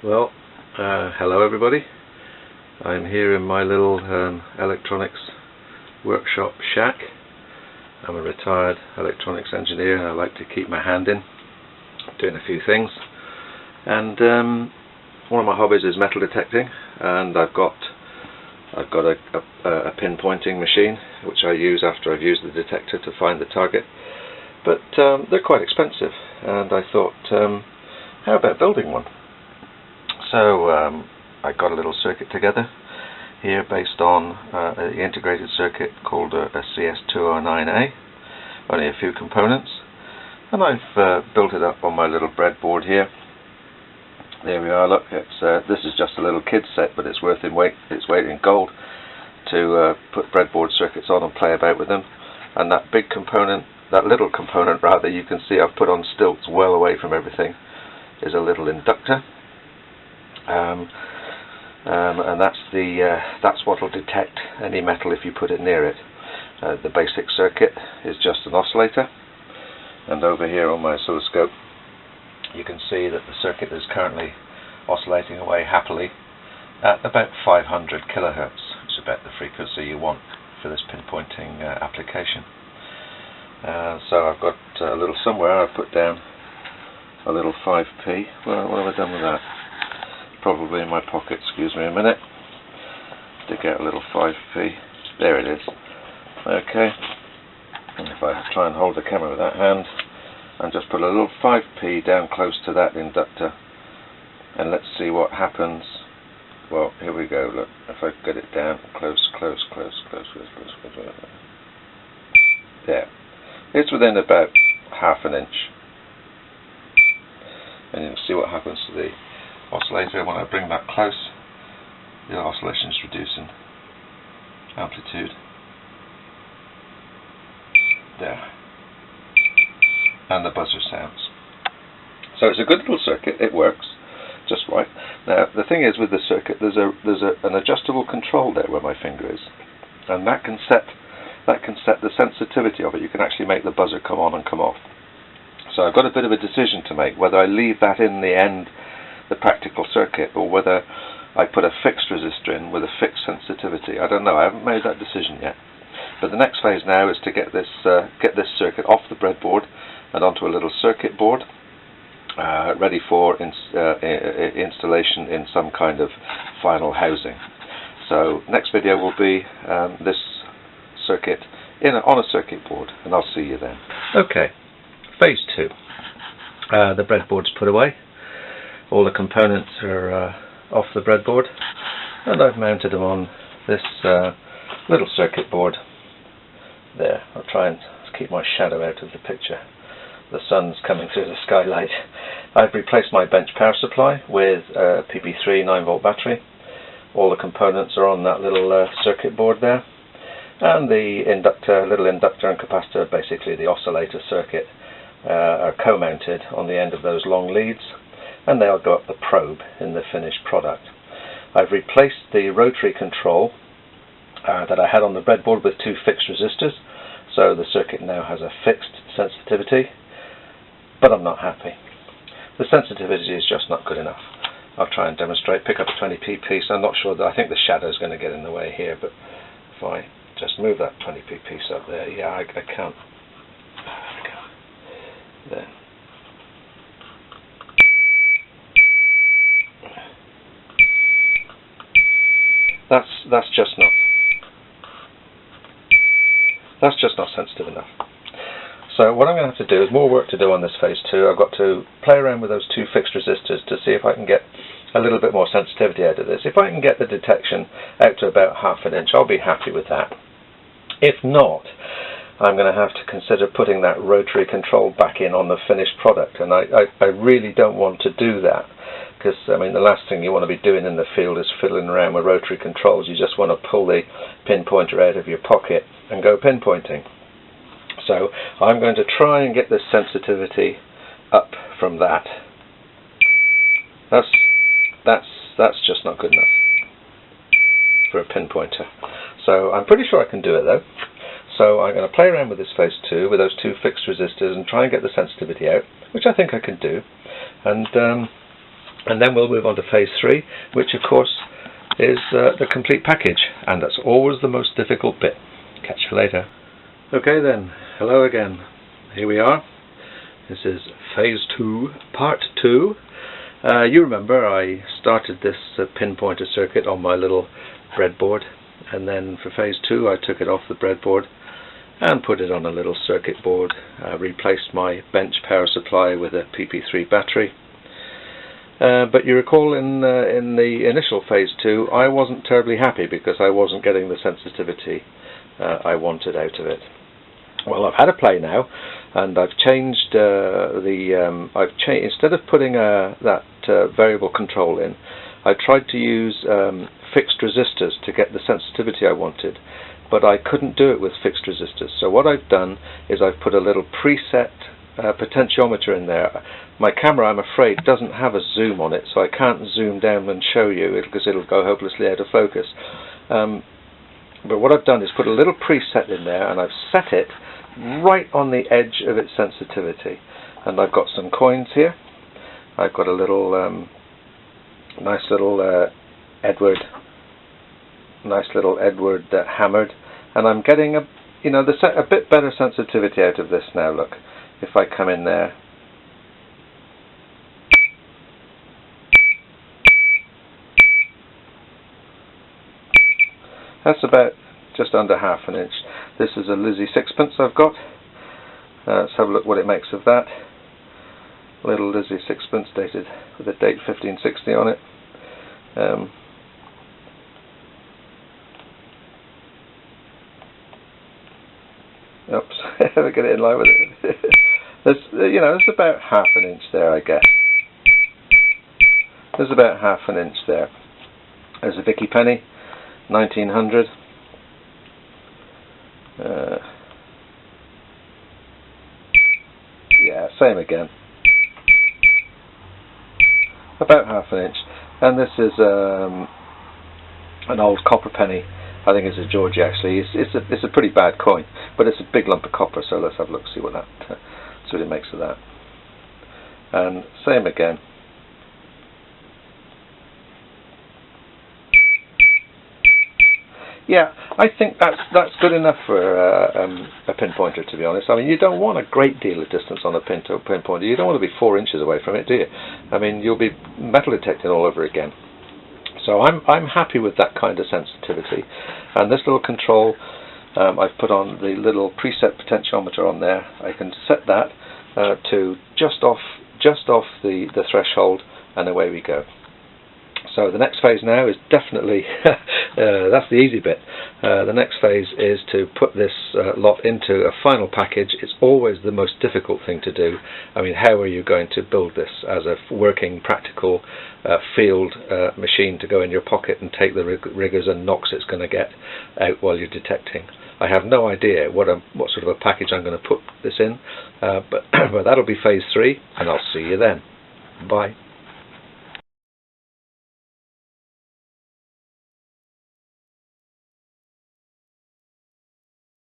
Well, hello everybody. I'm here in my little electronics workshop shack. I'm a retired electronics engineer and I like to keep my hand in doing a few things. And one of my hobbies is metal detecting, and I've got a pinpointing machine which I use after I've used the detector to find the target. But they're quite expensive, and I thought, how about building one? So I got a little circuit together here based on an integrated circuit called a CS209A, only a few components, and I've built it up on my little breadboard here. There we are. Look, this is just a little kid's set, but it's worth its weight in gold to put breadboard circuits on and play about with them. And that big component, that little component rather, you can see I've put on stilts well away from everything, is a little inductor. And that's what will detect any metal if you put it near it. The basic circuit is just an oscillator, and over here on my oscilloscope you can see that the circuit is currently oscillating away happily at about 500 kilohertz, which is about the frequency you want for this pinpointing application. So I've got a little somewhere I've put down a little 5p. Well, what have I done with that? Probably in my pocket, excuse me a minute, to get a little 5p. There it is. Okay, and if I try and hold the camera with that hand and just put a little 5p down close to that inductor, and let's see what happens. Well, here we go. Look, if I get it down close. There, it's within about half an inch, and you'll see what happens to the oscillator when I bring that close. The oscillation is reducing amplitude. There, and the buzzer sounds. So it's a good little circuit. It works just right. Now the thing is with the circuit, there's an adjustable control there where my finger is, and that can set the sensitivity of it. You can actually make the buzzer come on and come off. So I've got a bit of a decision to make whether I leave that in the end, the practical circuit, or whether I put a fixed resistor in with a fixed sensitivity. I don't know. I haven't made that decision yet. But the next phase now is to get this circuit off the breadboard and onto a little circuit board, ready for installation in some kind of final housing. So next video will be this circuit on a circuit board, and I'll see you then. Okay, phase 2. The breadboard's put away. All the components are off the breadboard, and I've mounted them on this little circuit board there. I'll try and keep my shadow out of the picture. The sun's coming through the skylight. I've replaced my bench power supply with a PP3 9-volt battery. All the components are on that little circuit board there, and the little inductor and capacitor, basically the oscillator circuit, are co-mounted on the end of those long leads, and they'll go up the probe in the finished product. I've replaced the rotary control that I had on the breadboard with 2 fixed resistors, so the circuit now has a fixed sensitivity, but I'm not happy. The sensitivity is just not good enough. I'll try and demonstrate, pick up a 20p piece. I'm not sure that, I think the shadow is going to get in the way here, but if I just move that 20p piece up there, yeah, I can't. There. That's just not sensitive enough. So what I'm going to have to do is more work to do on this phase 2. I've got to play around with those 2 fixed resistors to see if I can get a little bit more sensitivity out of this. If I can get the detection out to about half an inch, I'll be happy with that. If not, I'm going to have to consider putting that rotary control back in on the finished product, and I really don't want to do that, because I mean the last thing you want to be doing in the field is fiddling around with rotary controls. You just want to pull the pinpointer out of your pocket and go pinpointing. So I'm going to try and get the sensitivity up from that. That's just not good enough for a pinpointer. So I'm pretty sure I can do it though. So I'm going to play around with this phase 2 with those 2 fixed resistors and try and get the sensitivity out, which I think I can do. And And then we'll move on to phase 3, which of course is the complete package, and that's always the most difficult bit. Catch you later. Okay then, hello again. Here we are. This is phase 2, part 2. You remember I started this Pinpointer circuit on my little breadboard, and then for phase 2 I took it off the breadboard and put it on a little circuit board, replaced my bench power supply with a PP3 battery. But you recall in the initial phase 2 I wasn't terribly happy because I wasn't getting the sensitivity I wanted out of it. Well, I've had a play now, and I've changed instead of putting that variable control in, I tried to use fixed resistors to get the sensitivity I wanted, but I couldn't do it with fixed resistors. So what I've done is I've put a little preset potentiometer in there. My camera, I'm afraid, doesn't have a zoom on it, so I can't zoom down and show you because it'll go hopelessly out of focus. But what I've done is put a little preset in there, and I've set it right on the edge of its sensitivity. And I've got some coins here. I've got a little nice little Edward hammered, and I'm getting a bit better sensitivity out of this now. Look, if I come in there, that's about just under half an inch. This is a Lizzie sixpence I've got. Let's have a look what it makes of that. Little Lizzie sixpence dated with a date 1560 on it. Oops, I get it in line with it. There's about half an inch there, I guess. There's about half an inch there. There's a Vicky penny, 1900. Yeah, same again. About half an inch. And this is an old copper penny. I think it's a Georgie actually. It's a pretty bad coin, but it's a big lump of copper. So let's have a look, see what it makes of that. And same again. Yeah, I think that's good enough for a pinpointer, to be honest. I mean, you don't want a great deal of distance on a pinpointer. You don't want to be 4 inches away from it, do you? I mean, you'll be metal detecting all over again. So I'm happy with that kind of sensitivity. And this little control, I've put on the little preset potentiometer on there. I can set that to just off the threshold, and away we go. So the next phase now is definitely, that's the easy bit. The next phase is to put this lot into a final package. It's always the most difficult thing to do. I mean, how are you going to build this as a working, practical field machine to go in your pocket and take the rigours and knocks it's going to get out while you're detecting? I have no idea what sort of a package I'm going to put this in, but that'll be phase 3, and I'll see you then. Bye.